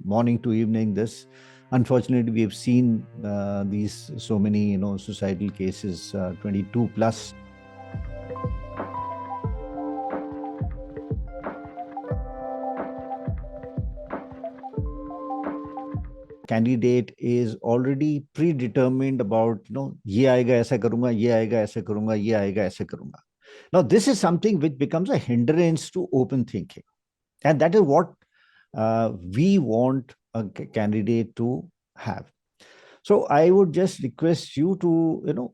morning to evening. This, unfortunately, we have seen these so many suicidal cases, 22 plus. Candidate is already predetermined about ये आएगा ऐसा करूंगा, ये आएगा ऐसा करूंगा, ये आएगा ऐसा करूंगा. Now this is something which becomes a hindrance to open thinking, and that is what we want a candidate to have. So I would just request you to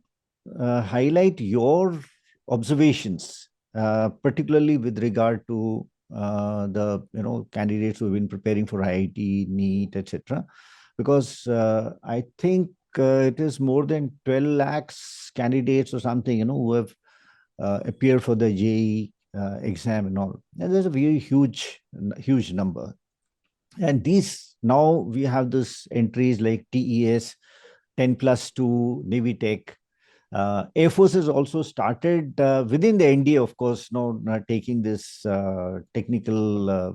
highlight your observations, particularly with regard to the candidates who have been preparing for IIT, NEET, etc. Because I think it is more than 12 lakhs candidates or something, who have appeared for the JEE exam and all. And there's a very huge number. And these, now we have this entries like TES, 10+2, Navy Tech. Air Force has also started within the NDA, of course, taking this technical,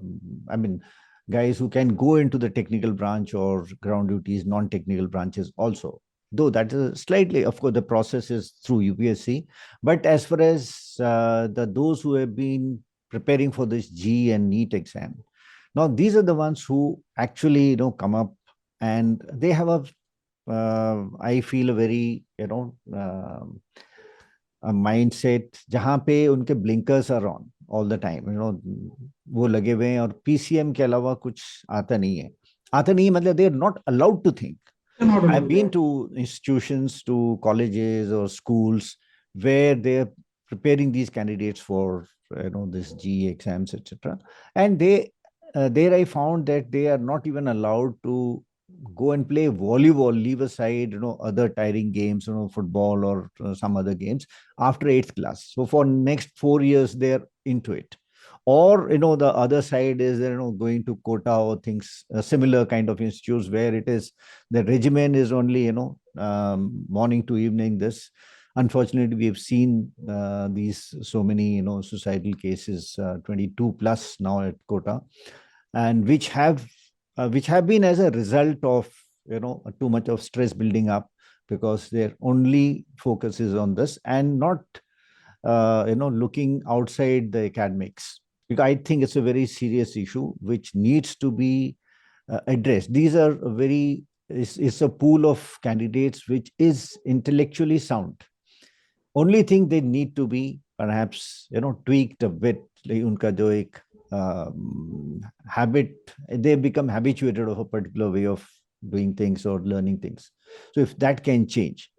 guys who can go into the technical branch or ground duties, non-technical branches also. Though that is slightly, of course, the process is through UPSC. But as far as those who have been preparing for this G and NEET exam, now these are the ones who actually come up, and they have I feel a very a mindset जहाँ पे उनके blinkers are on all the time, वो लगे हुए हैं, और PCM के अलावा कुछ आता नहीं है. मतलब they are not allowed to think. I've been to institutions, to colleges or schools where they're preparing these candidates for this GE exams, etc. And there I found that they are not even allowed to go and play volleyball, leave aside other tiring games, football or some other games, after 8th class. So for next 4 years they're into it. Or the other side is going to quota or things, similar kind of institutes where it is the regimen is only morning to evening. This, unfortunately, we have seen these so many suicidal cases, 22 plus now at quota, and which have been as a result of too much of stress building up, because their only focus is on this and not looking outside the academics. Because I think it's a very serious issue which needs to be addressed. These are it's a pool of candidates which is intellectually sound. Only thing they need to be perhaps tweaked a bit, like unka jo ek habit, they become habituated of a particular way of doing things or learning things. So if that can change,